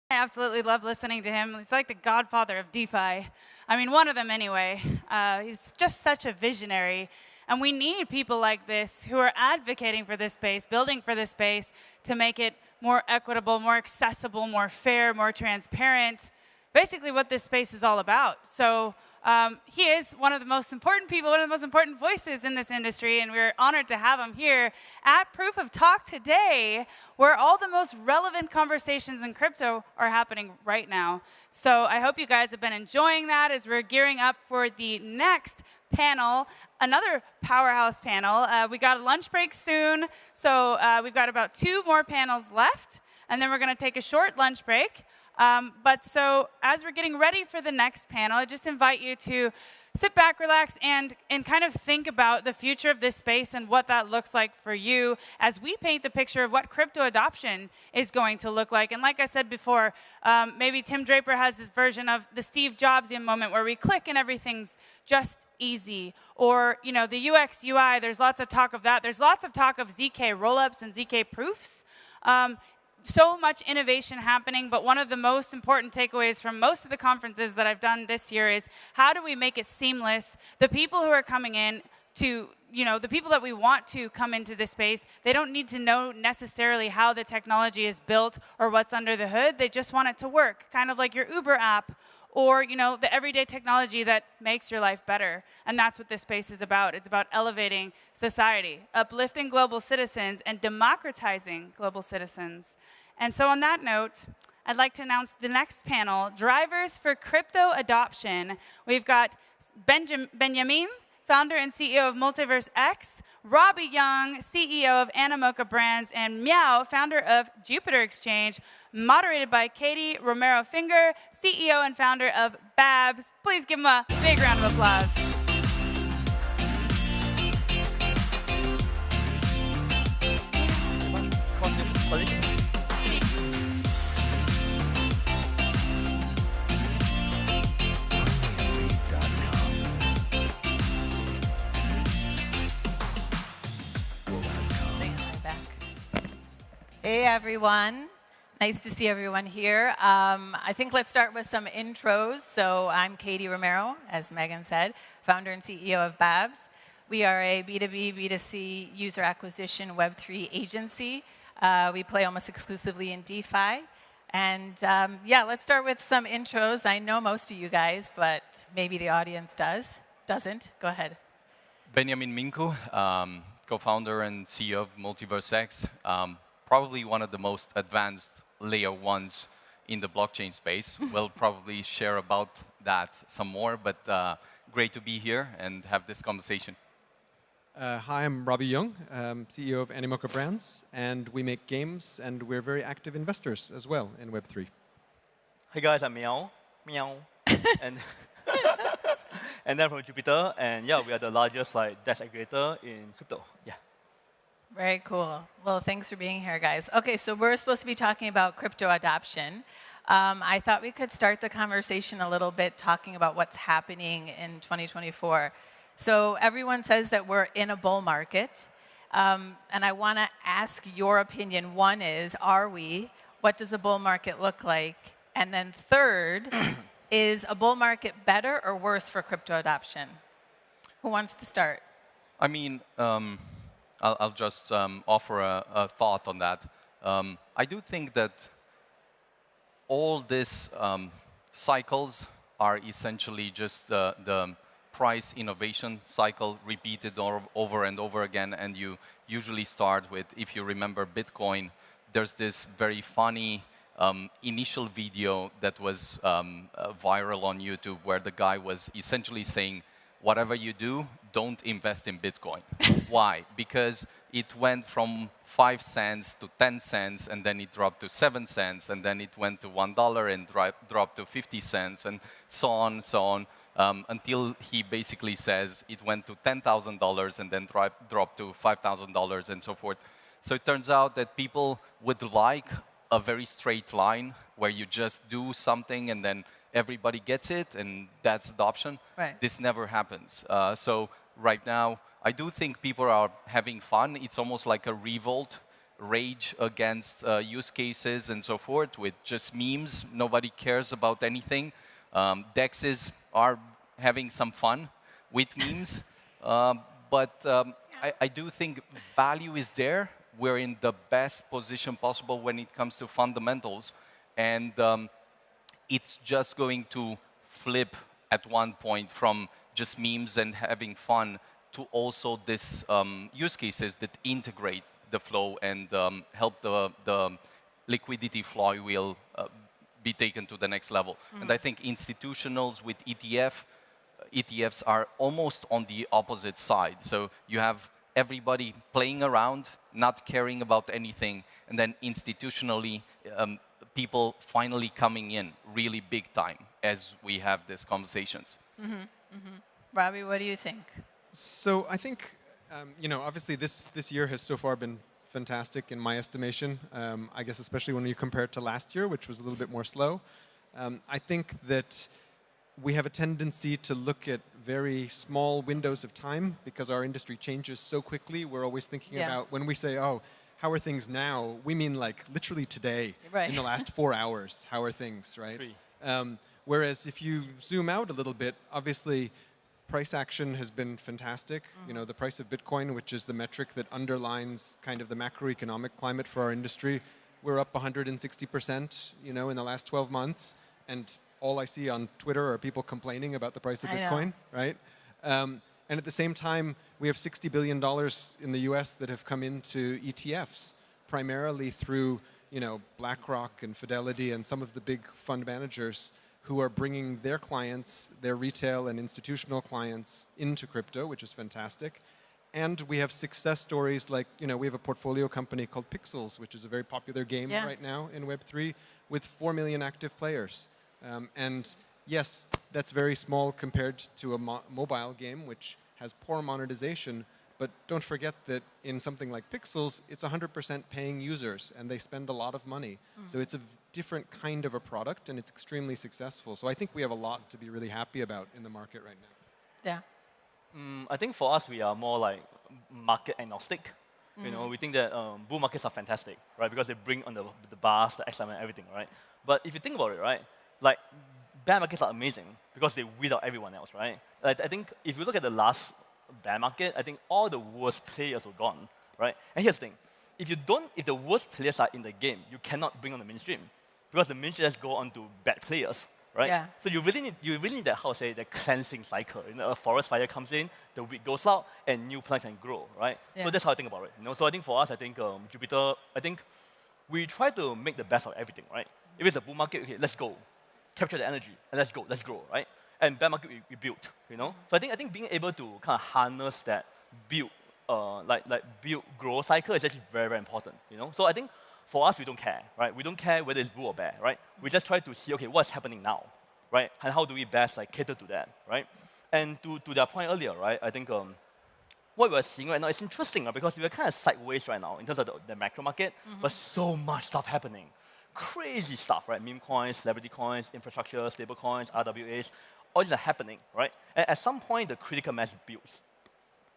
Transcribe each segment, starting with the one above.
I absolutely love listening to him. He's like the godfather of DeFi. I mean, one of them anyway. He's just such a visionary. And we need people like this who are advocating for this space, building for this space to make it more equitable, more accessible, more fair, more transparent. Basically what this space is all about. So he is one of the most important people, one of the most important voices in this industry, and we're honored to have him here at Proof of Talk today, where all the most relevant conversations in crypto are happening right now. So I hope you guys have been enjoying that as we're gearing up for the next panel, another powerhouse panel. We got a lunch break soon, so we've got about 2 more panels left, and then we're going to take a short lunch break. But so as we're getting ready for the next panel, I just invite you to sit back, relax, and kind of think about the future of this space and what that looks like for you as we paint the picture of what crypto adoption is going to look like. And like I said before, maybe Tim Draper has this version of the Steve Jobsian moment where we click and everything's just easy. Or, you know, the UX, UI, there's lots of talk of that. There's lots of talk of ZK rollups and ZK proofs. So much innovation happening, but one of the most important takeaways from most of the conferences that I've done this year is how do we make it seamless? The people who are coming in to, the people that we want to come into this space, they don't need to know necessarily how the technology is built or what's under the hood. They just want it to work, kind of like your Uber app or, the everyday technology that makes your life better. And that's what this space is about. It's about elevating society, uplifting global citizens, and democratizing global citizens. And so on that note, I'd like to announce the next panel, Drivers for Crypto Adoption. We've got Benjamin, founder and CEO of MultiversX, Robbie Young, CEO of Animoca Brands, and Meow, founder of Jupiter Exchange, moderated by Katie Romero-Finger, CEO and founder of Babs. Please give them a big round of applause. Hey, everyone. Nice to see everyone here. I think let's start with some intros. So I'm Katie Romero, as Megan said, founder and CEO of Babs. We are a B2B, B2C user acquisition Web3 agency. We play almost exclusively in DeFi. And yeah, let's start with some intros. I know most of you guys, but maybe the audience doesn't. Go ahead. Benjamin Minku, co-founder and CEO of MultiversX. Probably one of the most advanced layer ones in the blockchain space. We'll probably share about that some more, but great to be here and have this conversation. Hi, I'm Robbie Young, CEO of Animoca Brands, and we make games, and we're very active investors as well in Web3. Hey guys, I'm Meow, and and then from Jupiter, and yeah, we are the largest DEX aggregator in crypto. Yeah. Very cool. Well, thanks for being here, guys. Okay, so we're supposed to be talking about crypto adoption. I thought we could start the conversation a little bit talking about what's happening in 2024. So everyone says that we're in a bull market, and I want to ask your opinion. One is, are we? What does a bull market look like? And then third, is a bull market better or worse for crypto adoption? Who wants to start? I mean, I'll just offer a thought on that. I do think that all these cycles are essentially just the price innovation cycle repeated over and over again. And you usually start with, if you remember Bitcoin, there's this very funny initial video that was viral on YouTube where the guy was essentially saying, whatever you do, don't invest in Bitcoin. Why? Because it went from 5 cents to 10 cents, and then it dropped to 7 cents, and then it went to $1 and dropped to 50 cents, and so on, until he basically says it went to $10,000 and then dropped to $5,000 and so forth. So it turns out that people would like a very straight line where you just do something and then everybody gets it, and that's adoption. Right. This never happens. So right now, I do think people are having fun. It's almost like a revolt rage against use cases and so forth with just memes. Nobody cares about anything. DEXs are having some fun with memes. I do think value is there. We're in the best position possible when it comes to fundamentals. And it's just going to flip at one point from just memes and having fun to also this use cases that integrate the flow and help the liquidity flywheel be taken to the next level. And I think institutionals with ETFs are almost on the opposite side. So you have everybody playing around, not caring about anything, and then institutionally, people finally coming in really big time as we have these conversations. Robbie, what do you think? So I think, obviously this year has so far been fantastic in my estimation. I guess especially when you compare it to last year, which was a little bit more slow. I think that we have a tendency to look at very small windows of time because our industry changes so quickly. We're always thinking about, when we say, oh, how are things now? We mean like literally today, in the last 4 hours, how are things, right? Whereas if you zoom out a little bit, obviously price action has been fantastic. You know, the price of Bitcoin, which is the metric that underlines kind of the macroeconomic climate for our industry, we're up 160%, in the last 12 months. And all I see on Twitter are people complaining about the price of Bitcoin, right? And at the same time, we have $60 billion in the US that have come into ETFs, primarily through, BlackRock and Fidelity and some of the big fund managers who are bringing their clients, their retail and institutional clients into crypto, which is fantastic. And we have success stories like, we have a portfolio company called Pixels, which is a very popular game right now in Web3 with 4 million active players. And yes, that's very small compared to a mobile game, which has poor monetization. But don't forget that in something like Pixels, it's 100% paying users, and they spend a lot of money. So it's a different kind of a product, and it's extremely successful. So I think we have a lot to be really happy about in the market right now. Yeah. I think for us, we are more like market agnostic. We think that bull markets are fantastic, right? Because they bring on the bars, the excitement, everything, right? But if you think about it, right, like bear markets are amazing because they weed out everyone else, right? Like, I think if you look at the last bear market, I think all the worst players were gone, right? And here's the thing: if the worst players are in the game, you cannot bring on the mainstream because the mainstream just go on to bad players, right? Yeah. So you really need that, how to say, the cleansing cycle. A forest fire comes in, the weed goes out, and new plants can grow, right? So that's how I think about it. So I think for us, I think Jupiter, I think we try to make the best of everything, right? If it's a bull market, okay, let's go, capture the energy, and let's grow, right? And bear market we build, So I think being able to kind of harness that build, build grow cycle is actually very, very important, So I think for us, we don't care, right? We don't care whether it's bull or bear, right? We just try to see, okay, what's happening now, right? And how do we best cater to that, right? And to that point earlier, right? I think what we're seeing right now is interesting, right? Because we're kind of sideways right now in terms of the macro market, but so much stuff happening. Crazy stuff, right? Meme coins, celebrity coins, infrastructure, stable coins, RWAs, all these are happening, right? And at some point, the critical mass builds,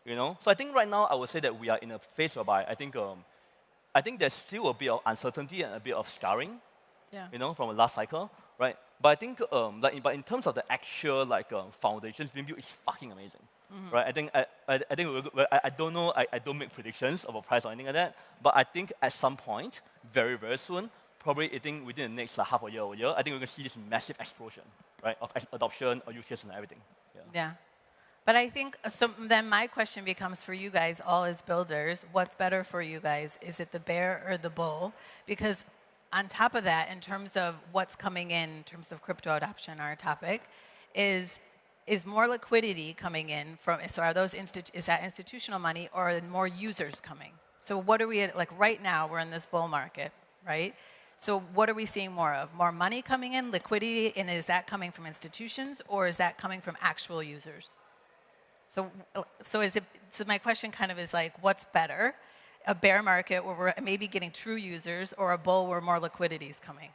So I think right now, I would say that we are in a phase whereby I think there's still a bit of uncertainty and a bit of scarring, from the last cycle, right? But I think, but in terms of the actual foundations being built, it's fucking amazing, right? I don't know, I don't make predictions of a price or anything like that, but I think at some point, very, very soon, probably I think within the next half a year or year, I think we're going to see this massive explosion, right, of adoption, of use cases and everything. Yeah. But I think, so then my question becomes for you guys, all as builders, what's better for you guys? Is it the bear or the bull? Because on top of that, in terms of what's coming in terms of crypto adoption, our topic, is more liquidity coming in from, so are those, is that institutional money or are more users coming? So what are we, like right now, we're in this bull market, right? So what are we seeing more of? More money coming in, liquidity, and is that coming from institutions or is that coming from actual users? So my question kind of is like, what's better? A bear market where we're maybe getting true users or a bull where more liquidity is coming?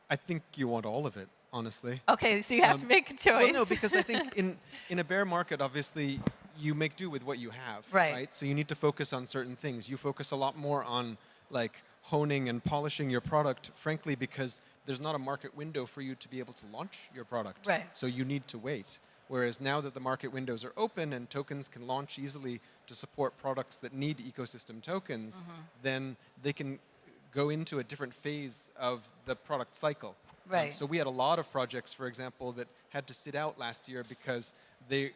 I think you want all of it, honestly. Okay, so you have to make a choice. Well, no, because I think in a bear market, obviously, you make do with what you have, right? So you need to focus on certain things. You focus a lot more on like honing and polishing your product, frankly, because there's not a market window for you to be able to launch your product. Right. So you need to wait. Whereas now that the market windows are open and tokens can launch easily to support products that need ecosystem tokens, then they can go into a different phase of the product cycle. Right. So we had a lot of projects, for example, that had to sit out last year because the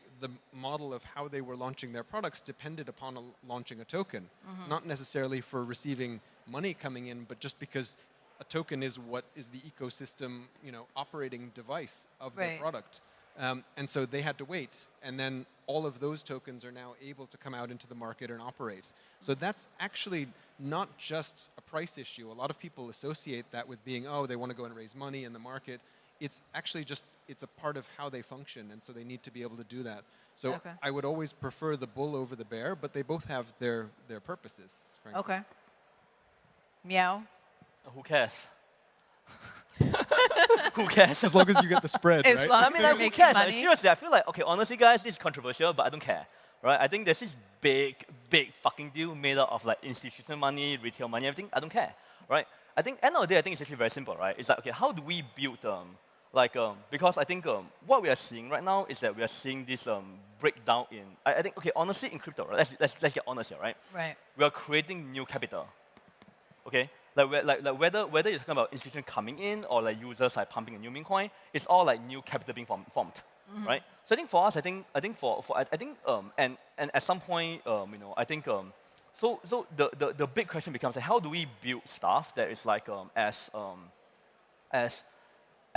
model of how they were launching their products depended upon launching a token. Not necessarily for receiving money coming in, but just because a token is what is the ecosystem, operating device of the product. And so they had to wait. And then all of those tokens are now able to come out into the market and operate. So that's actually not just a price issue. A lot of people associate that with being, oh, they want to go and raise money in the market. It's actually just, it's a part of how they function. And so they need to be able to do that. So I would always prefer the bull over the bear, but they both have their purposes, frankly. Okay. Meow. Who cares? Who cares? As long as you get the spread, As right? long I as mean, you're like, who making cares? money. Seriously, I feel like, okay, honestly, guys, this is controversial, but I don't care, right? I think there's this big fucking deal made out of like institutional money, retail money, everything. I don't care, right? I think end of the day, I think it's actually very simple, right? It's like, okay, how do we build because I think what we are seeing right now is that we are seeing this breakdown in. I think, okay, honestly, in crypto, right? Let's get honest here, right? Right. We are creating new capital, okay? Like whether you're talking about institutions coming in or like users like pumping a new meme coin, it's all like new capital being formed, right? So I think for us, and at some point, I think so the big question becomes like, how do we build stuff that is like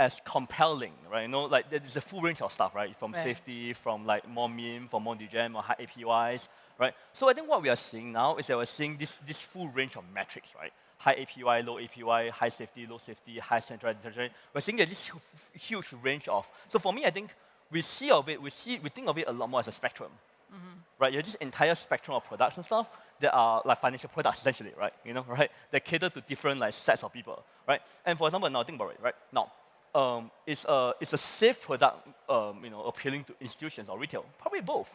as compelling, right? Like there's a full range of stuff, right? From safety, from like more meme, from more degen, more high APYs, right? So I think what we are seeing now is that we're seeing this full range of metrics, right? High APY, low APY, high safety, low safety, high centralized. We're seeing that this huge range of. So for me, I think we think of it a lot more as a spectrum, right? You have this entire spectrum of products and stuff that are like financial products essentially, right? Right? That cater to different like sets of people, right? And for example, now think about it, right? Now, it's a safe product, appealing to institutions or retail, probably both.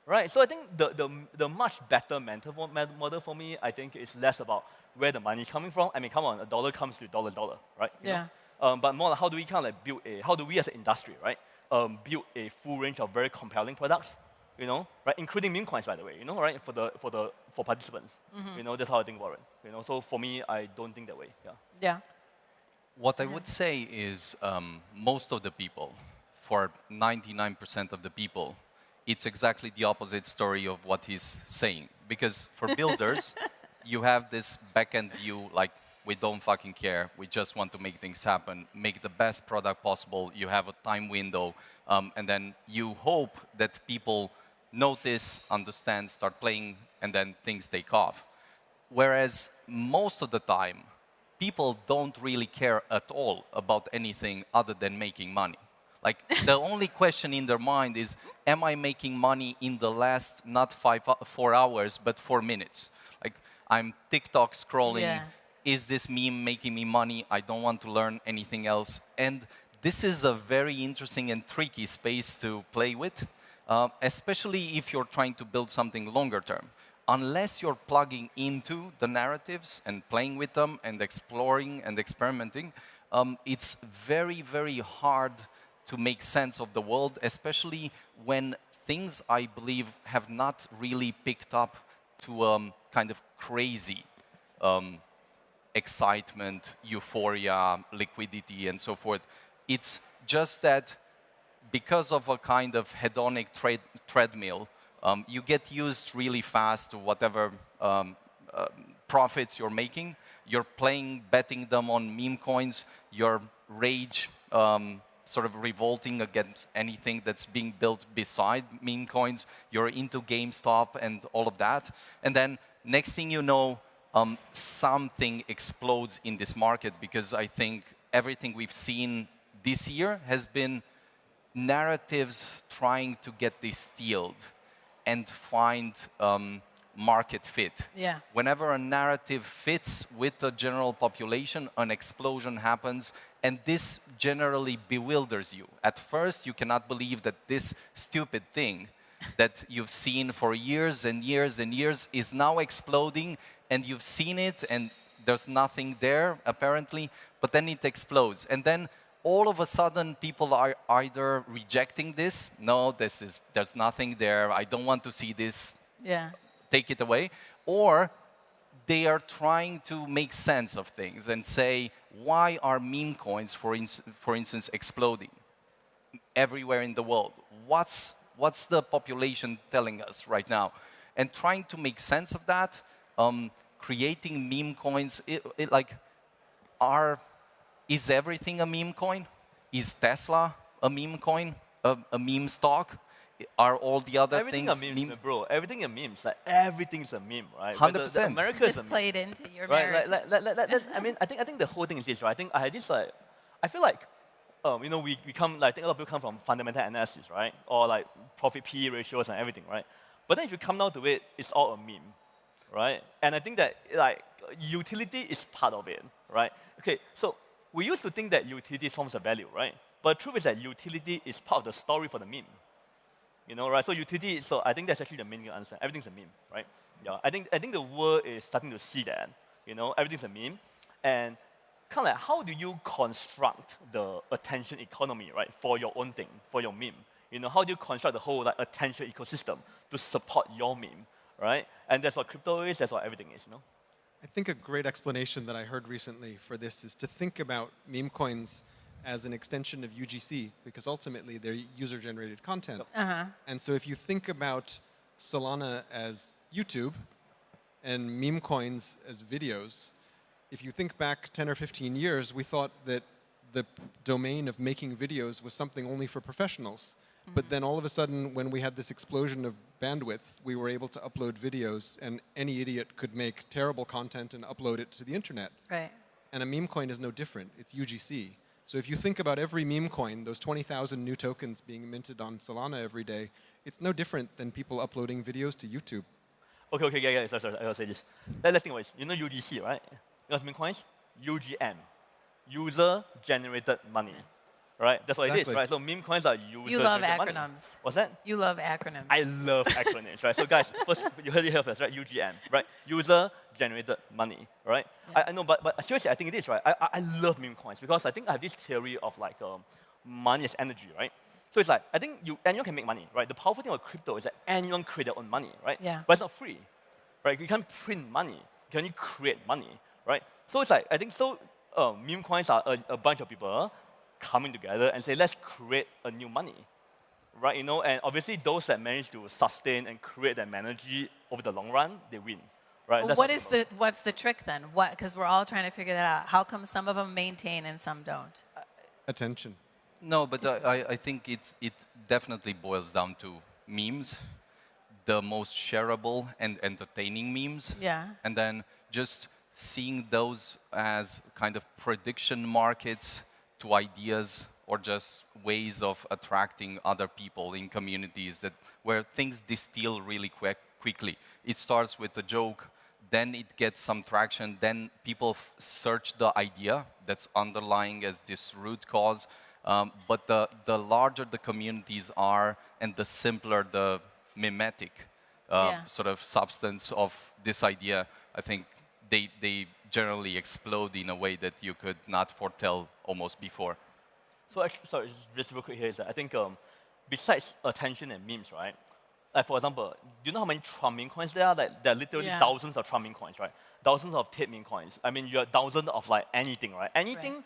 Right, so I think the much better mental model for me, I think, is less about where the money is coming from. I mean, come on, a dollar comes to dollar, right? But more like how do we kind of like how do we as an industry, right, build a full range of very compelling products, right, including meme coins, by the way, right, for participants, that's how I think about it, So for me, I don't think that way. Yeah. What I would say is most of the people, for 99% of the people, it's exactly the opposite story of what he's saying. Because for builders, you have this back-end view, like, we don't fucking care. We just want to make things happen, make the best product possible. You have a time window, and then you hope that people notice, understand, start playing, and then things take off. Whereas most of the time, people don't really care at all about anything other than making money. Like, the only question in their mind is, am I making money in the last, not 4 hours, but 4 minutes? Like, I'm TikTok scrolling. Is this meme making me money? I don't want to learn anything else. And this is a very interesting and tricky space to play with, especially if you're trying to build something longer term. Unless you're plugging into the narratives and playing with them and exploring and experimenting, it's very, very hard to make sense of the world, especially when things, I believe, have not really picked up to kind of crazy excitement, euphoria, liquidity, and so forth. It's just that because of a kind of hedonic treadmill, you get used really fast to whatever profits you're making. You're betting them on meme coins. You're rage sort of revolting against anything that's being built beside meme coins. You're into GameStop and all of that. And then next thing you know, something explodes in this market, because I think everything we've seen this year has been narratives trying to get distilled and find market fit. Whenever a narrative fits with the general population, an explosion happens, and this generally bewilders you. At first, you cannot believe that this stupid thing that you've seen for years and years and years is now exploding, and you've seen it, and there's nothing there, apparently, but then it explodes. And then all of a sudden, people are either rejecting this, no, there's nothing there, I don't want to see this, take it away, or they are trying to make sense of things and say, why are meme coins, for instance, exploding everywhere in the world? What's the population telling us right now? And trying to make sense of that, creating meme coins, is everything a meme coin? Is Tesla a meme coin, a meme stock? Are all the other things memes, bro? Everything a memes. Like everything's a meme, right? 100%. America is a meme. played into your right? marriage. I mean, I think the whole thing is this, right? I think I had this like, I feel like, you know, we come like I think a lot of people come from fundamental analysis, right? Or like profit PE ratios and everything, right? But then if you come down to it, it's all a meme, right? And I think that like utility is part of it, right? Okay, so we used to think that utility forms a value, right? But the truth is that utility is part of the story for the meme. You know, right? So utility, so I think that's actually the main thing to understand. Everything's a meme, right? Yeah, I think the world is starting to see that. You know, everything's a meme. And kind of like, how do you construct the attention economy, right, for your own thing, for your meme? You know, how do you construct the whole like attention ecosystem to support your meme, right? And that's what crypto is, that's what everything is, you know? I think a great explanation that I heard recently for this is to think about meme coins as an extension of UGC, because ultimately they're user-generated content. And so if you think about Solana as YouTube and meme coins as videos, if you think back 10 or 15 years, we thought that the domain of making videos was something only for professionals. But then all of a sudden, when we had this explosion of bandwidth, we were able to upload videos, and any idiot could make terrible content and upload it to the internet. Right. And a meme coin is no different. It's UGC. So if you think about every meme coin, those 20,000 new tokens being minted on Solana every day, it's no different than people uploading videos to YouTube. Okay, yeah, sorry, I gotta say this. Let's think about it. You know UGC, right? You know what's meme coins? UGM, user-generated money, right? That's what it is, right? So meme coins are user-generated You love money. acronyms. What's that? You love acronyms. I love acronyms, right? So guys, first, you heard it here first, right? UGM, right? User-generated money, right? Yeah. I know, but seriously, I think it is, right? I love meme coins because I think I have this theory of like money is energy, right? So it's like, I think anyone can make money, right? The powerful thing about crypto is that anyone create their own money, right? Yeah. But it's not free, right? You can't print money. You can only create money, right? So it's like, I think so, meme coins are a bunch of people coming together and say, let's create a new money, right? You know, and obviously those that manage to sustain and create that energy over the long run, they win, right? Well, what's the trick then? Because we're all trying to figure that out. How come some of them maintain and some don't? Attention. No, but I think it definitely boils down to memes, the most shareable and entertaining memes. Yeah. And then just seeing those as kind of prediction markets to ideas or just ways of attracting other people in communities where things distill really quickly. It starts with a joke, then it gets some traction, then people search the idea that's underlying as this root cause. But the larger the communities are and the simpler the mimetic sort of substance of this idea, I think they generally explode in a way that you could not foretell almost before. So actually, sorry, just real quick here is that I think besides attention and memes, right? Like for example, do you know how many Trump meme coins there are? Like there are literally thousands of Trump meme coins, right? Thousands of Ted meme coins. I mean, you have thousands of like anything, right? Anything,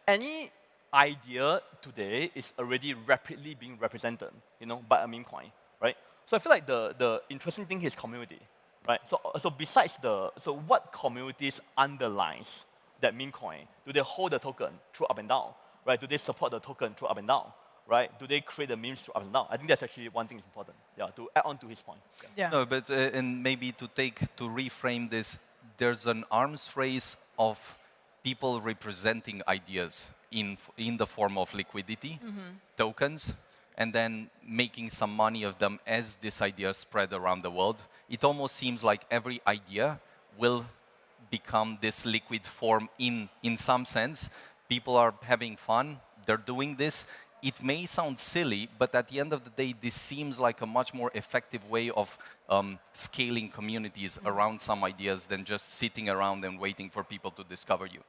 any idea today is already rapidly being represented, you know, by a meme coin, right? So I feel like the interesting thing is community, right? So besides so what communities underlines that meme coin? Do they hold the token through up and down, right? Do they support the token through up and down, right? Do they create the memes through up and down? I think that's actually one thing that's important, yeah, to add on to his point. Yeah. No, but and maybe to reframe this, there's an arms race of people representing ideas in the form of liquidity, tokens, and then making some money of them as this idea spread around the world. It almost seems like every idea will become this liquid form in some sense. People are having fun. They're doing this. it may sound silly, but at the end of the day, this seems like a much more effective way of scaling communities around some ideas than just sitting around and waiting for people to discover you.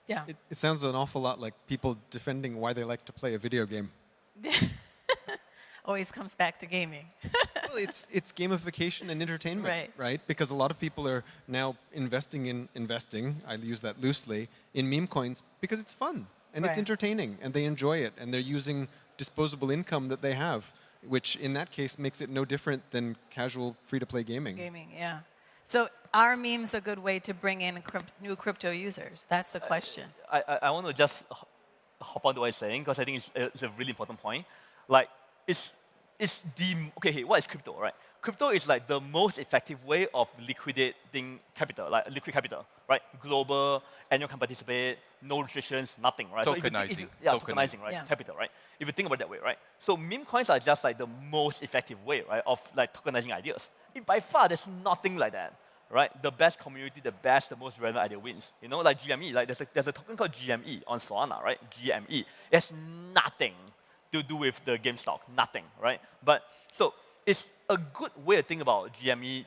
Yeah. It sounds an awful lot like people defending why they like to play a video game. Always comes back to gaming. Well, it's gamification and entertainment, right? Because a lot of people are now investing, I use that loosely, in meme coins because it's fun and it's entertaining and they enjoy it and they're using disposable income that they have, which in that case makes it no different than casual free-to-play gaming. Gaming, yeah. So are memes a good way to bring in new crypto users? That's the question. I want to just hop on to what you're saying because I think it's a really important point. Like, okay, what is crypto, right? Crypto is like the most effective way of liquidating capital, like liquid capital, right? Global, anyone can participate, no restrictions, nothing, right? Tokenizing. So tokenizing, right? Yeah. Capital, right? If you think about it that way, right? So meme coins are just like the most effective way, right, of like tokenizing ideas. By far, there's nothing like that, right? The best community, the most relevant idea wins. You know, like GME, like there's a token called GME on Solana, right? GME. It has nothing to do with the game stock, nothing, right? But so it's a good way to think about GME,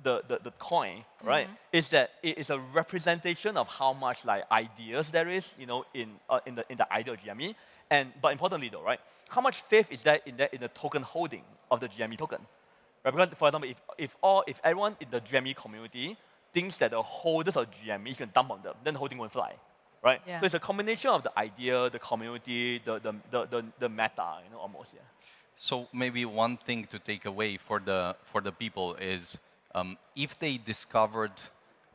the coin, right? Is that it is a representation of how much like ideas there is, you know, in the idea of GME, but importantly though, right? How much faith is there in the token holding of the GME token? Right? Because for example, if everyone in the GME community thinks that the holders of GME can dump on them, then the whole thing won't fly. Right? Yeah. So it's a combination of the idea, the community, the meta, you know, almost, yeah. So maybe one thing to take away for the people is if they discovered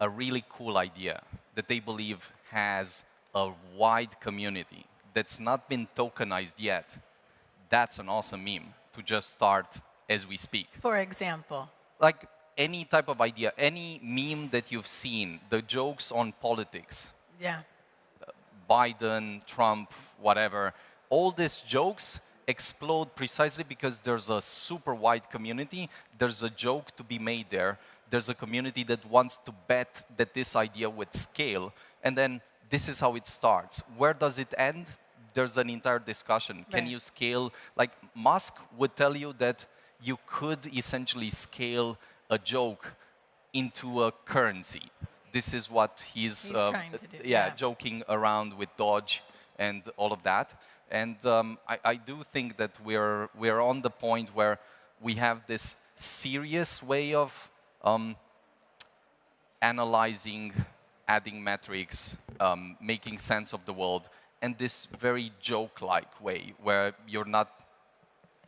a really cool idea that they believe has a wide community that's not been tokenized yet, that's an awesome meme to just start as we speak. For example? Like any type of idea, any meme that you've seen, the jokes on politics. Yeah. Biden, Trump, whatever, all these jokes explode precisely because there's a super wide community. There's a joke to be made there. There's a community that wants to bet that this idea would scale. And then this is how it starts. Where does it end? There's an entire discussion. Can you scale? Like Musk would tell you that you could essentially scale a joke into a currency. This is what he's trying to do. Joking around with Dodge and all of that. And I do think that we're on the point where we have this serious way of analyzing, adding metrics, making sense of the world, and this very joke-like way where you're not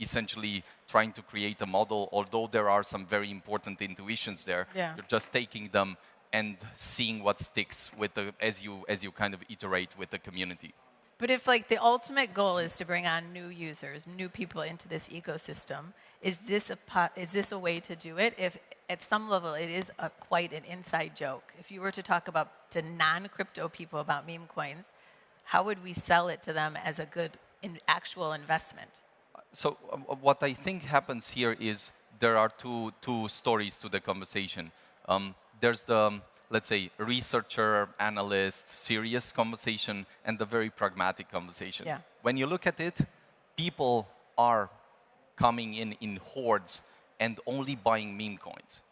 essentially trying to create a model, although there are some very important intuitions there. Yeah. You're just taking them and seeing what sticks with as you kind of iterate with the community. But if like the ultimate goal is to bring on new users, new people into this ecosystem, is this a way to do it? If at some level it is quite an inside joke. If you were to talk to non-crypto people about meme coins, how would we sell it to them as a good actual investment? So what I think happens here is there are two stories to the conversation. There's the, let's say, researcher, analyst, serious conversation, and the very pragmatic conversation. Yeah. When you look at it, people are coming in hordes and only buying meme coins,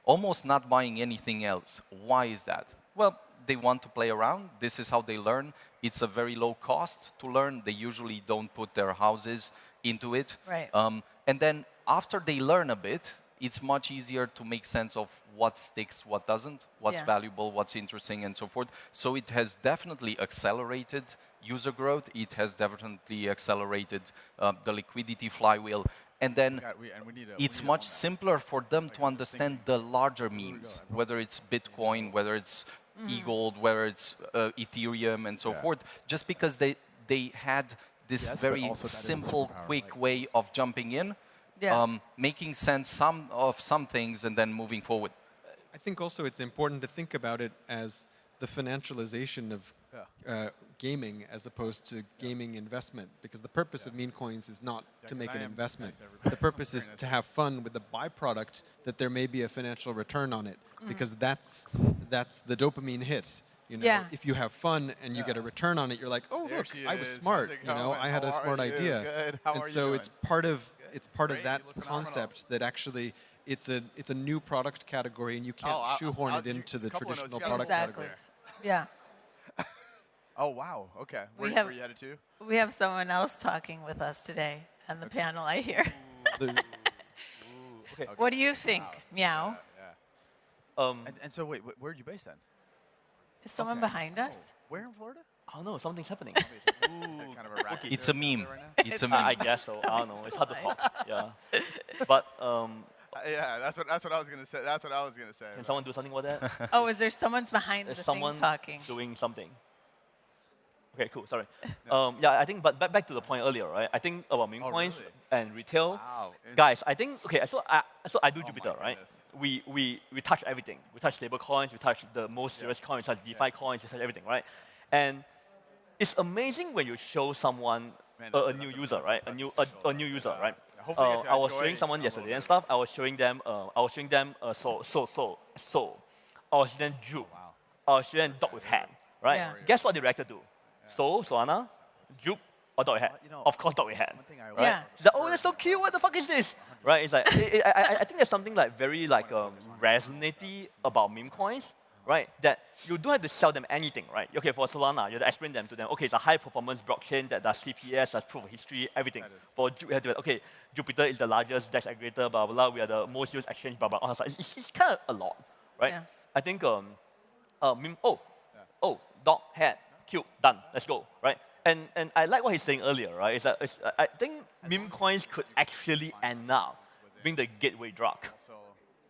almost not buying anything else. Why is that? Well, they want to play around. This is how they learn. It's a very low cost to learn. They usually don't put their houses into it. Right. And then after they learn a bit, it's much easier to make sense of what sticks, what doesn't, what's valuable, what's interesting, and so forth. So it has definitely accelerated user growth. It has definitely accelerated the liquidity flywheel. And then it's much simpler for them to understand the larger memes, whether it's Bitcoin, whether it's EGLD, whether it's Ethereum, and so forth, just because they had this very simple, quick way of jumping in. Yeah. Making sense of some things and then moving forward. I think also it's important to think about it as the financialization of gaming as opposed to gaming investment, because the purpose of meme coins is not to make an investment. The purpose is to have fun with the byproduct that there may be a financial return on it, because that's the dopamine hit. You know, Yeah. if you have fun and you get a return on it, you're like, oh, There look, she I was is. smart. How's it You know, going? I had How a smart are you? idea. Good. How and are you so doing? it's part of Great. that You look phenomenal. concept that actually it's a new product category, and you can't Oh, shoehorn it into the couple of notes. traditional You got a product Exactly. category. Yeah. Oh, wow. Okay. We Where have- were you headed to? We have someone else talking with us today on the panel, I hear. The- What do you think, Meow? Yeah. And so, wait, where are you based then? Is someone Okay. behind us? Oh, where in Florida? I don't know, something's happening. Is it kind of a racket It's a joke out meme. there right now? It's a I meme. guess so. I don't know. It's hard to talk. Yeah. But Yeah, that's what I was gonna say. That's what I was gonna say. can someone do something about that? Oh, is there someone's behind Is the someone thing talking? doing something? Okay, cool. Sorry. Yeah, I think, but back to the point earlier, right? I think about meme Oh, coins really? and retail. Wow. Guys, I think, okay, so I do Oh Jupiter, my right? goodness. We touch everything. We touch stable coins, we touch the most serious coins, we touch DeFi coins, we touch everything, right? And it's amazing when you show someone Man, a that's new a- user, that's right? impressive A to show new that. user, Yeah. right? Yeah, hopefully you get to I was enjoy showing someone a yesterday little and bit. stuff. I was showing them so. I was showing them Jupe. Wow. I was showing them dog with hat, right? Yeah. Guess what they reacted to? So, Solana, Jupe, or dog with hat? You know, Of course, dog with hat. One thing I Right? Yeah. It's like, oh, that's so cute. What the fuck is this? Right? It's like I think there's something like very like resonating about meme coins, right? That you don't have to sell them anything, right? Okay, for Solana, you have to explain them to them. Okay, it's a high performance blockchain that does CPS, does proof of history, everything. That is. For Jupiter, you have to okay, Jupiter is the largest DEX aggregator, blah blah blah. We are the most used exchange, blah blah. blah. It's kind of a lot, right? Yeah. I think meme. Oh, dog hat, cute, done. Let's go, right? And I like what he's saying earlier, right? Is that I think meme coins could actually end up being the gateway drug. So,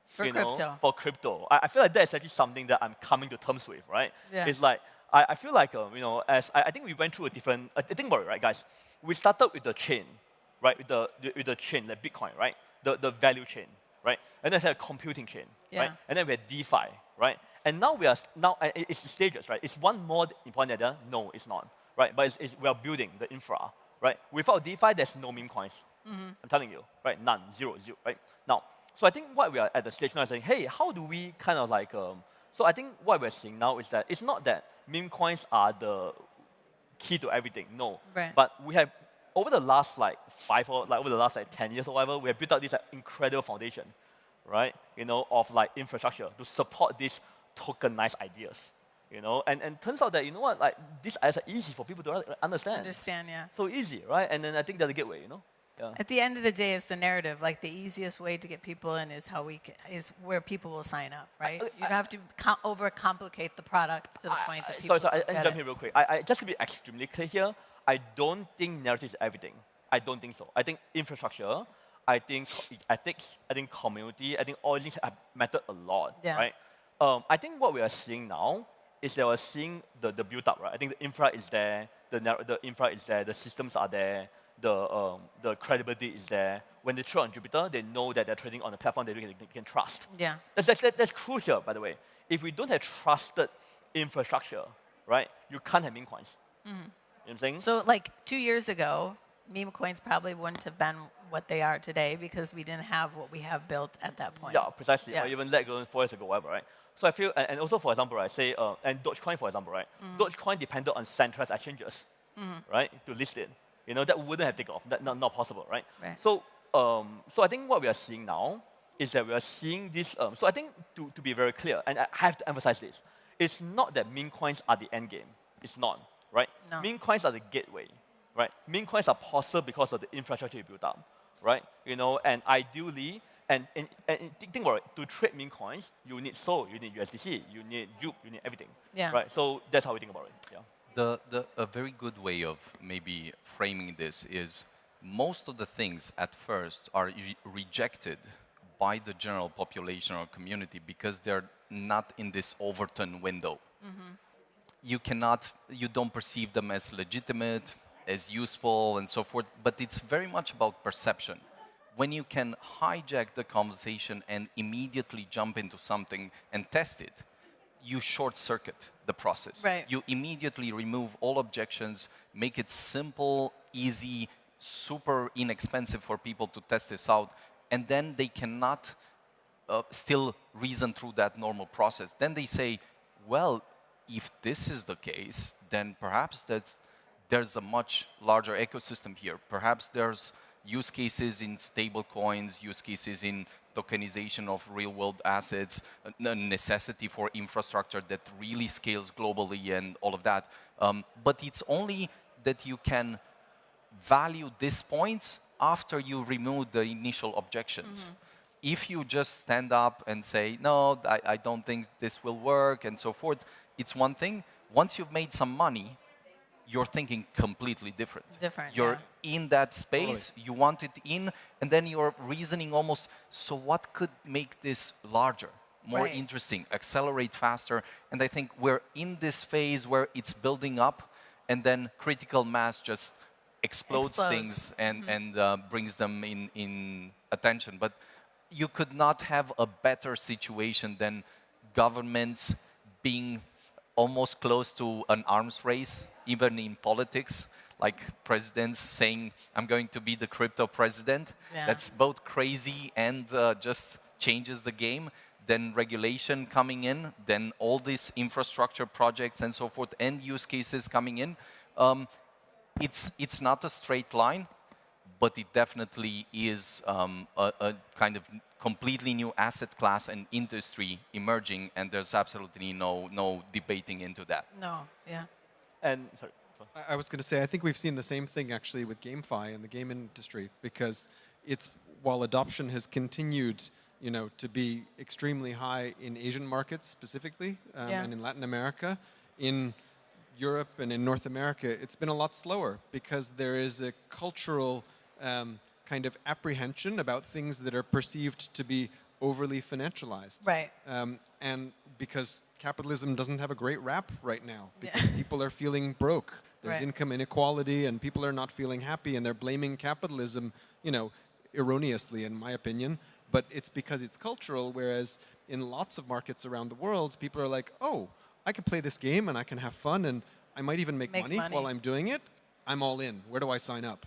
For you know, crypto. for crypto. I feel like that's actually something that I'm coming to terms with, right? Yeah. It's like, I feel like, you know, as I think we went through a different, think about it, right, guys? We started with the chain, right? With the chain, like Bitcoin, right? The value chain, right? And then we had a computing chain, right? Yeah. And then we had DeFi, right? And now it's stages, right? Is one more important than the other? No, it's not, right? But we are building the infra, right? Without DeFi, there's no meme coins. I'm telling you, right? None, zero, right? Now, so I think what we are at the stage now is saying, hey, how do we kind of like, so I think what we're seeing now is that it's not that meme coins are the key to everything, no. Right. But we have, over the last like 10 years or whatever, we have built out this like, incredible foundation, right? You know, of like infrastructure to support these tokenized ideas, you know? And turns out that, you know what, like these ideas are easy for people to understand. Understand, yeah. So easy, right? And then I think that's a gateway, you know? Yeah. At the end of the day, it's the narrative. Like the easiest way to get people in is is where people will sign up, right? You don't have to overcomplicate the product to the point that people. Sorry, don't I get jump it. here real quick. Just to be extremely clear here, I don't think narrative is everything. I don't think so. I think infrastructure, I think ethics, I think community, I think all these have mattered a lot, Yeah. right? I think what we are seeing now is that we're seeing the build up, right? I think the infra is there, the infra is there, the systems are there, the credibility is there. When they trade on Jupiter, they know that they're trading on a platform that they can trust. Yeah. That's crucial, by the way. If we don't have trusted infrastructure, right, you can't have meme coins. You know what I'm saying? So like 2 years ago, meme coins probably wouldn't have been what they are today because we didn't have what we have built at that point. Yeah, precisely. Yeah. Or even let go 4 years ago, whatever, right? So I feel, and also for example, right, say, and Dogecoin, for example, right? Dogecoin depended on centralized exchanges, right, to list it. You know, that wouldn't have taken off. That's not possible, right? Right. So, so I think what we are seeing now is that we are seeing this. So I think to be very clear, and I have to emphasize this, it's not that meme coins are the end game. It's not, right? No. Meme coins are the gateway, right? Meme coins are possible because of the infrastructure you built up, right? You know, and ideally, and think about it, to trade meme coins, you need SOL, you need USDC, you need Jupe, you need everything, Yeah. right? So that's how we think about it. Yeah. A very good way of maybe framing this is most of the things at first are rejected by the general population or community because they're not in this Overton window. You don't perceive them as legitimate, as useful, and so forth, but it's very much about perception. When you can hijack the conversation and immediately jump into something and test it, you short circuit the process. Right. You immediately remove all objections, make it simple, easy, super inexpensive for people to test this out, and then they cannot still reason through that normal process. Then they say, well, if this is the case, then perhaps there's a much larger ecosystem here. Perhaps there's use cases in stable coins, use cases in tokenization of real-world assets, a necessity for infrastructure that really scales globally and all of that. But it's only that you can value these points after you remove the initial objections. If you just stand up and say, no, I don't think this will work, and so forth, it's one thing. Once you've made some money, you're thinking completely different. You're in that space, you want it in, and then you're reasoning almost, so what could make this larger, more interesting, accelerate faster? And I think we're in this phase where it's building up, and then critical mass just explodes things and brings them in attention. But you could not have a better situation than governments being almost close to an arms race, even in politics, like presidents saying, I'm going to be the crypto president. That's both crazy and just changes the game. Then regulation coming in, then all these infrastructure projects and so forth, and use cases coming in. It's not a straight line, but it definitely is a kind of completely new asset class and industry emerging, and there's absolutely no debating into that. And sorry. I was going to say, I think we've seen the same thing actually with GameFi and the game industry, because while adoption has continued, to be extremely high in Asian markets specifically, and in Latin America, in Europe and in North America, it's been a lot slower because there is a cultural kind of apprehension about things that are perceived to be overly financialized. And because capitalism doesn't have a great rap right now, because people are feeling broke. There's income inequality, and people are not feeling happy, and they're blaming capitalism, erroneously, in my opinion. But it's because it's cultural, whereas in lots of markets around the world, people are like, oh, I can play this game, and I can have fun, and I might even make money while I'm doing it. I'm all in. Where do I sign up?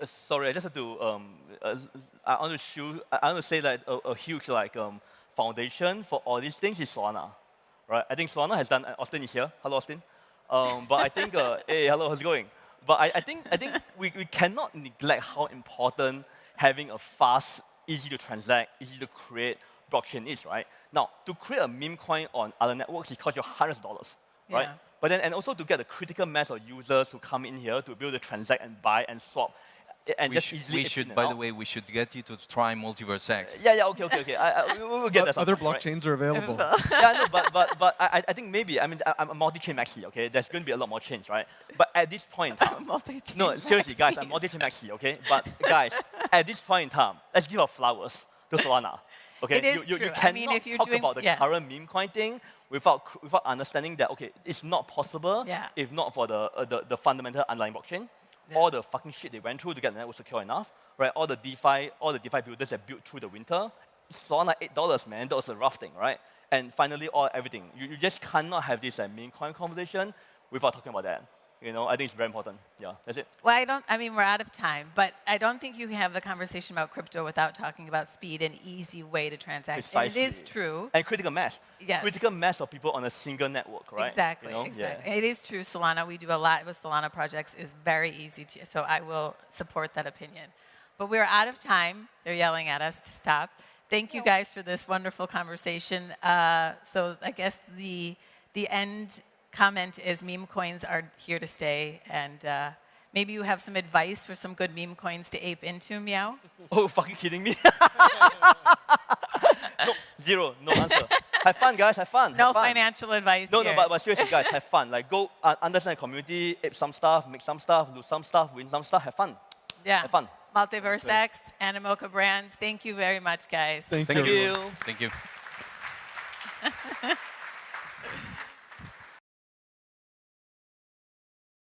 Sorry, I just have to. I want to say that a huge foundation for all these things is Solana, right? I think Solana has done. Austin is here. Hello, Austin. But I think, hey, hello, how's it going? But I think we cannot neglect how important having a fast, easy to transact, easy to create blockchain is, right? Now, to create a meme coin on other networks, it costs you hundreds of dollars, right? But then, and also to get a critical mass of users to come in here to be able to transact and buy and swap, and by the way, we should get you to try MultiversX. Okay. We'll get that. Other blockchains are available. But I think maybe, I'm a multi-chain maxi, okay? There's going to be a lot more change, right? But at this point in time, no, seriously, guys, I'm multi-chain maxi, okay? But guys, at this point in time, let's give our flowers to Solana. Okay, it is you true. cannot if you're talk doing, about the current meme coin thing without understanding that, okay, it's not possible if not for the fundamental underlying blockchain. All the fucking shit they went through to get the network secure enough, right? All the DeFi builders that built through the winter. Solana $8, man. That was a rough thing, right? And finally, everything. You just cannot have this meme coin conversation without talking about that. I think it's very important. Yeah, that's it. Well, we're out of time, but I don't think you can have the conversation about crypto without talking about speed and easy way to transact. Precisely. And it is true. And critical mass. Yes. Critical mass of people on a single network, right? Exactly. It is true. Solana, we do a lot with Solana projects. Is very easy to, so I will support that opinion. But we're out of time. They're yelling at us to stop. Thank you guys for this wonderful conversation. So I guess the end comment is meme coins are here to stay, and maybe you have some advice for some good meme coins to ape into, Meow? Oh, fucking kidding me? No, zero, no answer. Have fun, guys, have fun. No financial advice here. No, but seriously, guys, have fun. Go understand the community, ape some stuff, make some stuff, lose some stuff, win some stuff, have fun. Have fun. MultiversX, Animoca Brands, thank you very much, guys. Thank you. Thank you.